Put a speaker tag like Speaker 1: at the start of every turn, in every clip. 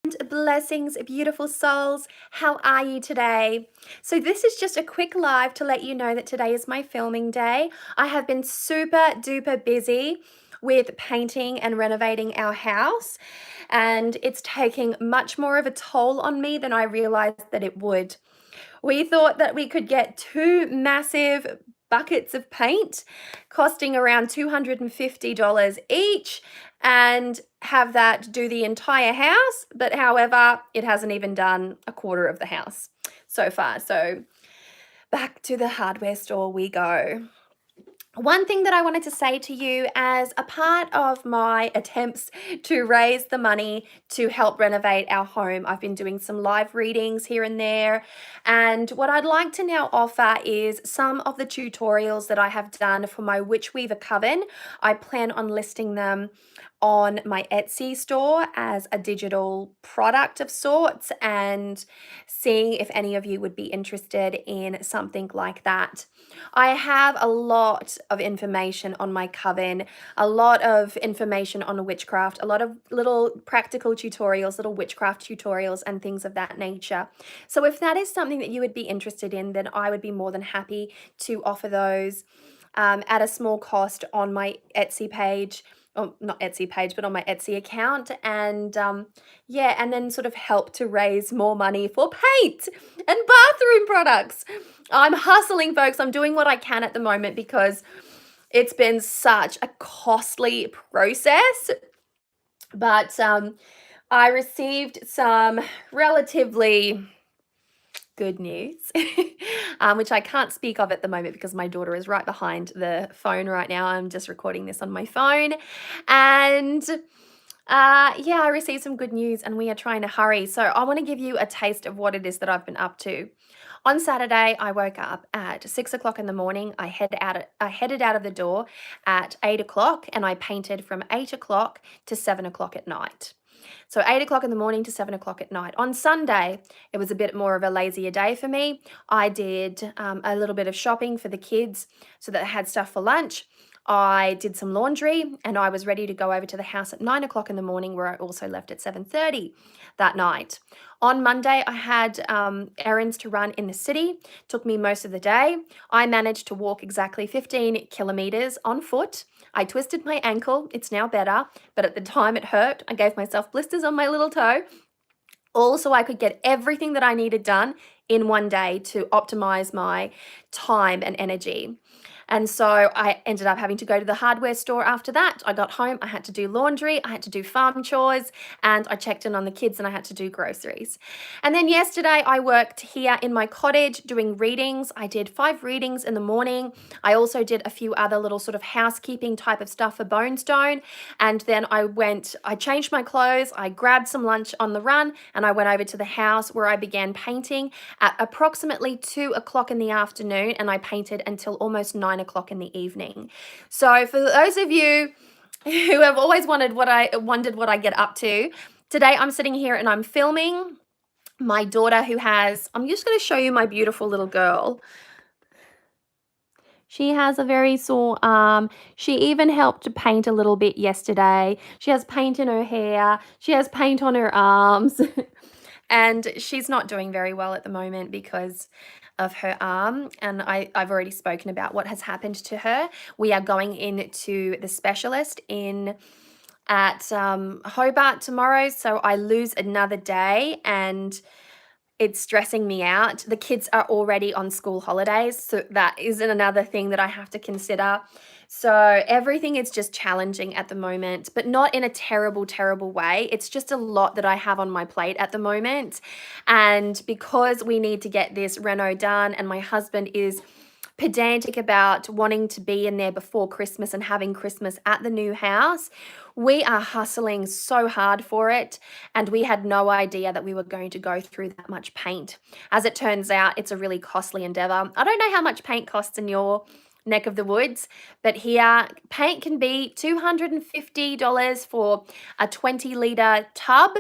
Speaker 1: Blessings, beautiful souls. How are you today? So, this is just a quick live to let you know that today is my filming day. I have been super duper busy with painting and renovating our house, and it's taking much more of a toll on me than I realized that it would. We thought that we could get two massive buckets of paint costing around $250 each and have that do the entire house. But however, it hasn't even done a quarter of the house so far. So back to the hardware store we go. One thing that I wanted to say to you as a part of my attempts to raise the money to help renovate our home, I've been doing some live readings here and there. And what I'd like to now offer is some of the tutorials that I have done for my Witch Weaver Coven. I plan on listing them on my Etsy store as a digital product of sorts and seeing if any of you would be interested in something like that. I have a lot of information on my coven, a lot of information on witchcraft, a lot of little practical tutorials, little witchcraft tutorials and things of that nature. So if that is something that you would be interested in, then I would be more than happy to offer those at a small cost on my Etsy page. Oh, not Etsy page, but on my Etsy account. And yeah, and then sort of help to raise more money for paint and bathroom products. I'm hustling, folks. I'm doing what I can at the moment because it's been such a costly process. But I received some relatively good news, which I can't speak of at the moment because my daughter is right behind the phone right now. I'm just recording this on my phone. And yeah, I received some good news and we are trying to hurry. So I want to give you a taste of what it is that I've been up to. On Saturday, I woke up at 6 o'clock in the morning. I headed out of the door at 8 o'clock and I painted from 8 o'clock to 7 o'clock at night. So 8 o'clock in the morning to 7 o'clock at night. On Sunday, it was a bit more of a lazier day for me. I did a little bit of shopping for the kids so that they had stuff for lunch. I did some laundry and I was ready to go over to the house at 9 o'clock in the morning, where I also left at 7:30 that night. On Monday, I had errands to run in the city. Took me most of the day. I managed to walk exactly 15 kilometers on foot. I twisted my ankle. It's now better, but at the time it hurt. I gave myself blisters on my little toe. All so I could get everything that I needed done in one day to optimize my time and energy. And so I ended up having to go to the hardware store after that. I got home, I had to do laundry, I had to do farm chores, and I checked in on the kids and I had to do groceries. And then yesterday I worked here in my cottage doing readings. I did 5 readings in the morning. I also did a few other little sort of housekeeping type of stuff for Bonestone. And then I changed my clothes, I grabbed some lunch on the run, and I went over to the house where I began painting at approximately 2 o'clock in the afternoon, and I painted until almost 9 o'clock in the evening. So for those of you who have always wondered what I get up to, today I'm sitting here and I'm filming my daughter I'm just going to show you my beautiful little girl. She has a very sore arm. She even helped to paint a little bit yesterday. She has paint in her hair. She has paint on her arms. And she's not doing very well at the moment because of her arm. And I've already spoken about what has happened to her. We are going into the specialist at Hobart tomorrow. So I lose another day and it's stressing me out. The kids are already on school holidays, so that isn't another thing that I have to consider. So everything is just challenging at the moment, but not in a terrible, terrible way. It's just a lot that I have on my plate at the moment. And because we need to get this reno done and my husband is pedantic about wanting to be in there before Christmas and having Christmas at the new house, we are hustling so hard for it, and we had no idea that we were going to go through that much paint. As it turns out, it's a really costly endeavor. I don't know how much paint costs in your neck of the woods, but here paint can be $250 for a 20-liter tub.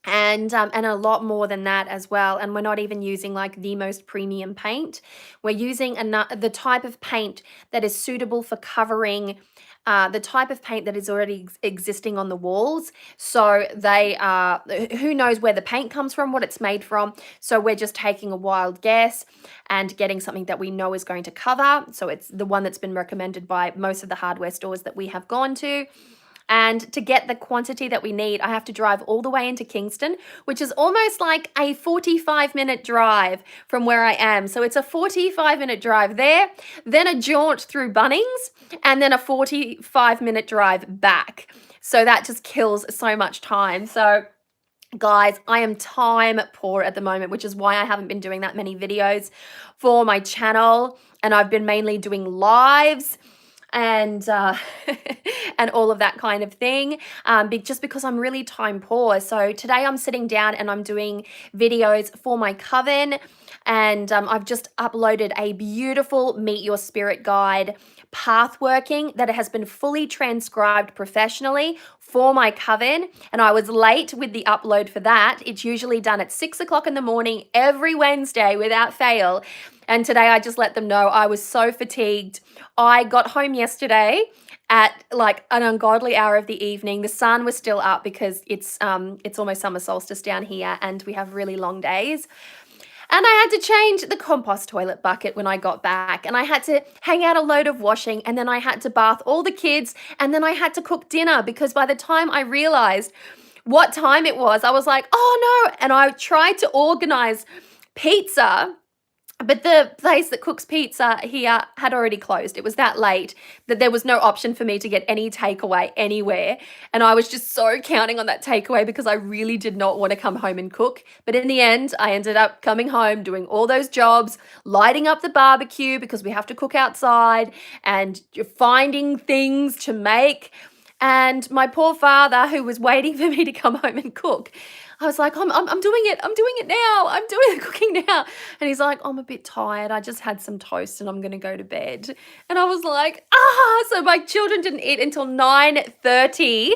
Speaker 1: And a lot more than that as well. And we're not even using like the most premium paint. We're using the type of paint that is suitable for covering the type of paint that is already existing on the walls. So they are, who knows where the paint comes from, what it's made from. So we're just taking a wild guess and getting something that we know is going to cover. So it's the one that's been recommended by most of the hardware stores that we have gone to. And to get the quantity that we need, I have to drive all the way into Kingston, which is almost like a 45-minute drive from where I am. So it's a 45-minute drive there, then a jaunt through Bunnings, and then a 45-minute drive back. So that just kills so much time. So guys, I am time poor at the moment, which is why I haven't been doing that many videos for my channel. And I've been mainly doing lives and and all of that kind of thing, just because I'm really time poor. So today I'm sitting down and I'm doing videos for my coven, and I've just uploaded a beautiful Meet Your Spirit guide path working that has been fully transcribed professionally for my coven, and I was late with the upload for that. It's usually done at 6 o'clock in the morning every Wednesday without fail, and today I just let them know I was so fatigued. I got home yesterday at like an ungodly hour of the evening. The sun was still up because it's almost summer solstice down here and we have really long days. And I had to change the compost toilet bucket when I got back, and I had to hang out a load of washing, and then I had to bath all the kids, and then I had to cook dinner, because by the time I realized what time it was, I was like, oh no. And I tried to organize pizza, but the place that cooks pizza here had already closed. It was that late that there was no option for me to get any takeaway anywhere. And I was just so counting on that takeaway because I really did not want to come home and cook. But in the end, I ended up coming home, doing all those jobs, lighting up the barbecue because we have to cook outside, and finding things to make. And my poor father, who was waiting for me to come home and cook, I was like, I'm doing it. I'm doing it now. I'm doing the cooking now. And he's like, I'm a bit tired. I just had some toast and I'm going to go to bed. And I was like, so my children didn't eat until 9:30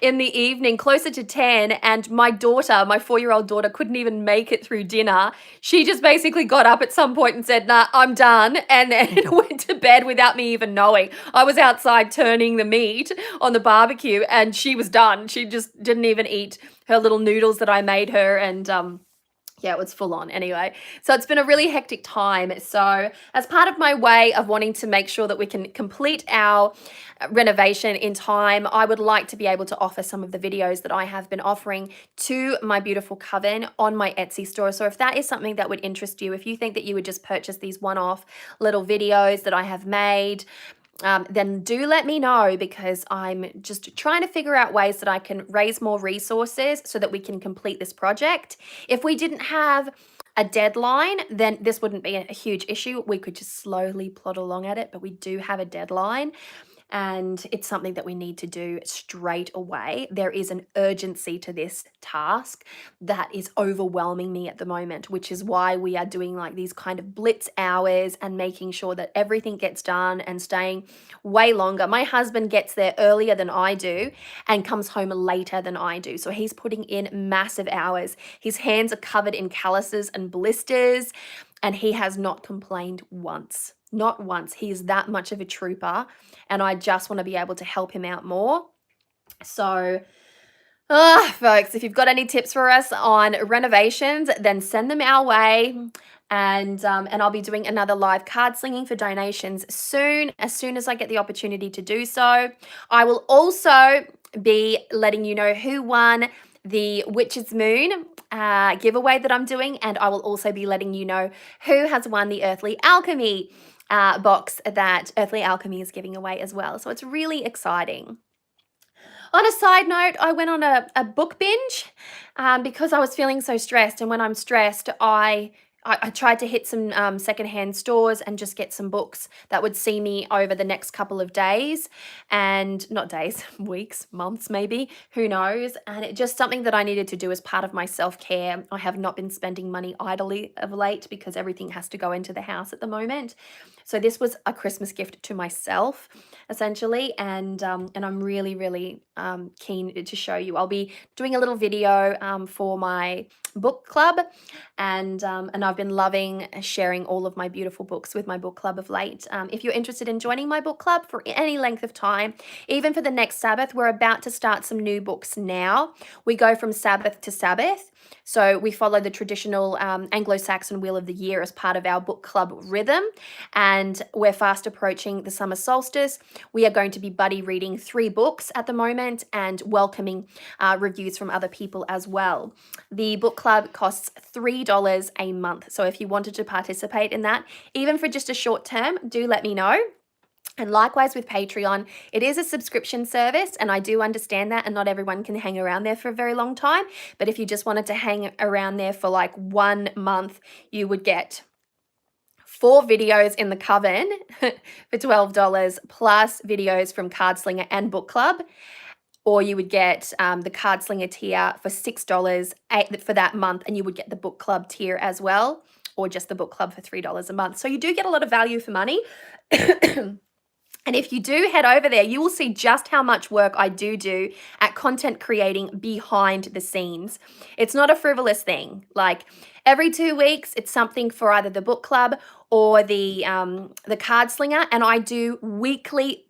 Speaker 1: in the evening, closer to 10, and my daughter, my 4-year-old daughter, couldn't even make it through dinner. She just basically got up at some point and said, nah, I'm done, and then went to bed without me even knowing. I was outside turning the meat on the barbecue, and she was done. She just didn't even eat her little noodles that I made her, and yeah, it was full on anyway. So it's been a really hectic time. So as part of my way of wanting to make sure that we can complete our renovation in time, I would like to be able to offer some of the videos that I have been offering to my beautiful coven on my Etsy store. So if that is something that would interest you, if you think that you would just purchase these one-off little videos that I have made, then do let me know, because I'm just trying to figure out ways that I can raise more resources so that we can complete this project. If we didn't have a deadline, then this wouldn't be a huge issue. We could just slowly plod along at it, but we do have a deadline. And it's something that we need to do straight away. There is an urgency to this task that is overwhelming me at the moment, which is why we are doing like these kind of blitz hours and making sure that everything gets done and staying way longer. My husband gets there earlier than I do and comes home later than I do. So he's putting in massive hours. His hands are covered in calluses and blisters, and he has not complained once. Not once. He is that much of a trooper, and I just want to be able to help him out more. So, folks, if you've got any tips for us on renovations, then send them our way. And I'll be doing another live card slinging for donations soon as I get the opportunity to do so. I will also be letting you know who won the Witch's Moon giveaway that I'm doing, and I will also be letting you know who has won the Earthly Alchemy box that Earthly Alchemy is giving away as well. So it's really exciting. On a side note, I went on a book binge because I was feeling so stressed, and when I'm stressed, I tried to hit some secondhand stores and just get some books that would see me over the next couple of days, and not days, weeks, months maybe, who knows. And it's just something that I needed to do as part of my self-care. I have not been spending money idly of late because everything has to go into the house at the moment. So this was a Christmas gift to myself, essentially, and I'm really, really keen to show you. I'll be doing a little video for my book club, and I I've been loving sharing all of my beautiful books with my book club of late. If you're interested in joining my book club for any length of time, even for the next Sabbath, we're about to start some new books now. We go from Sabbath to Sabbath. So we follow the traditional Anglo-Saxon Wheel of the Year as part of our book club rhythm. And we're fast approaching the summer solstice. We are going to be buddy reading 3 books at the moment and welcoming reviews from other people as well. The book club costs $3 a month. So if you wanted to participate in that, even for just a short term, do let me know. And likewise with Patreon, it is a subscription service, and I do understand that, and not everyone can hang around there for a very long time. But if you just wanted to hang around there for like 1 month, you would get 4 videos in the Coven for $12, plus videos from Card Slinger and Book Club. Or you would get the Card Slinger tier for $6 for that month, and you would get the Book Club tier as well, or just the Book Club for $3 a month. So you do get a lot of value for money. And if you do head over there, you will see just how much work I do at content creating behind the scenes. It's not a frivolous thing. Like every 2 weeks, it's something for either the book club or the Card Slinger, and I do weekly,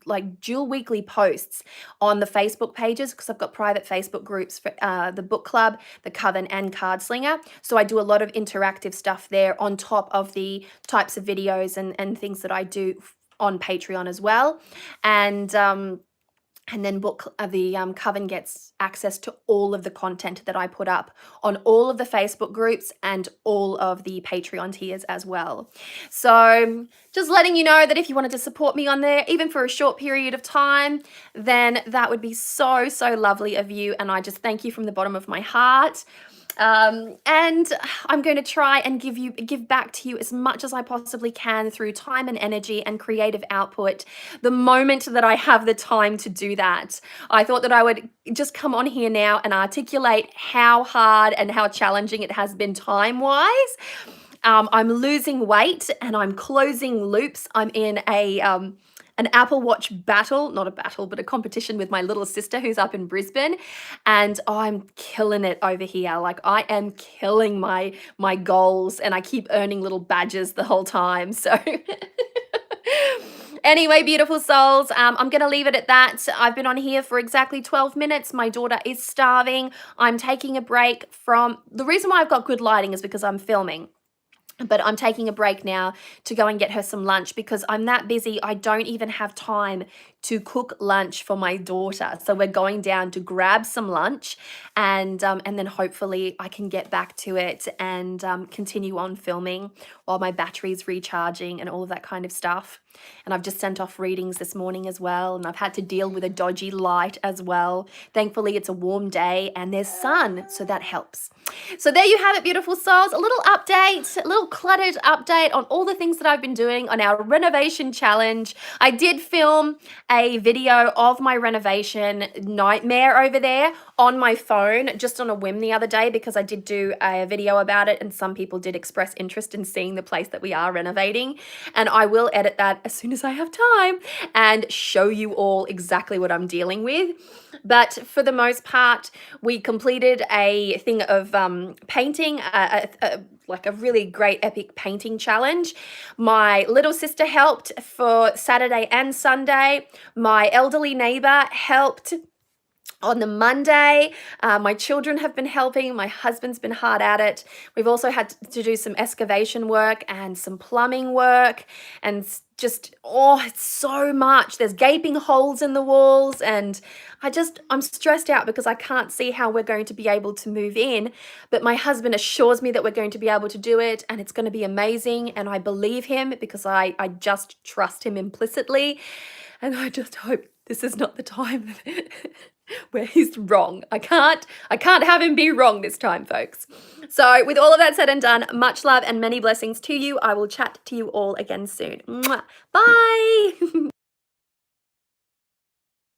Speaker 1: like dual weekly posts on the Facebook pages, because I've got private Facebook groups for the book club, the Coven, and Card Slinger. So I do a lot of interactive stuff there on top of the types of videos and things that I do on Patreon as well. And then the Coven gets access to all of the content that I put up on all of the Facebook groups and all of the Patreon tiers as well. So just letting you know that if you wanted to support me on there, even for a short period of time, then that would be so, so lovely of you. And I just thank you from the bottom of my heart. And I'm going to try and give back to you as much as I possibly can through time and energy and creative output the moment that I have the time to do that. I thought that I would just come on here now and articulate how hard and how challenging it has been time-wise. I'm losing weight and I'm closing loops. I'm in an Apple Watch battle, not a battle, but a competition with my little sister who's up in Brisbane, and I'm killing it over here. Like I am killing my goals, and I keep earning little badges the whole time. So anyway, beautiful souls, I'm going to leave it at that. I've been on here for exactly 12 minutes. My daughter is starving. I'm taking a break from, the reason why I've got good lighting is because I'm filming. But I'm taking a break now to go and get her some lunch because I'm that busy. I don't even have time to cook lunch for my daughter. So we're going down to grab some lunch, and then hopefully I can get back to it and continue on filming while my battery's recharging and all of that kind of stuff. And I've just sent off readings this morning as well, and I've had to deal with a dodgy light as well. Thankfully, it's a warm day and there's sun, so that helps. So there you have it, beautiful souls. A little update, a little cluttered update on all the things that I've been doing on our renovation challenge. I did film a video of my renovation nightmare over there on my phone just on a whim the other day, because I did do a video about it and some people did express interest in seeing the place that we are renovating. And I will edit that as soon as I have time and show you all exactly what I'm dealing with. But for the most part, we completed a thing of painting, like a really great epic painting challenge. My little sister helped for Saturday and Sunday. My elderly neighbor helped on the Monday. My children have been helping. My husband's been hard at it. We've also had to do some excavation work and some plumbing work, and just, oh, it's so much. There's gaping holes in the walls, and I'm stressed out because I can't see how we're going to be able to move in. But my husband assures me that we're going to be able to do it, and it's going to be amazing. And I believe him because I just trust him implicitly. And I just hope this is not the time where he's wrong. I can't have him be wrong this time, folks. So with all of that said and done, much love and many blessings to you. I will chat to you all again soon. Mwah. Bye.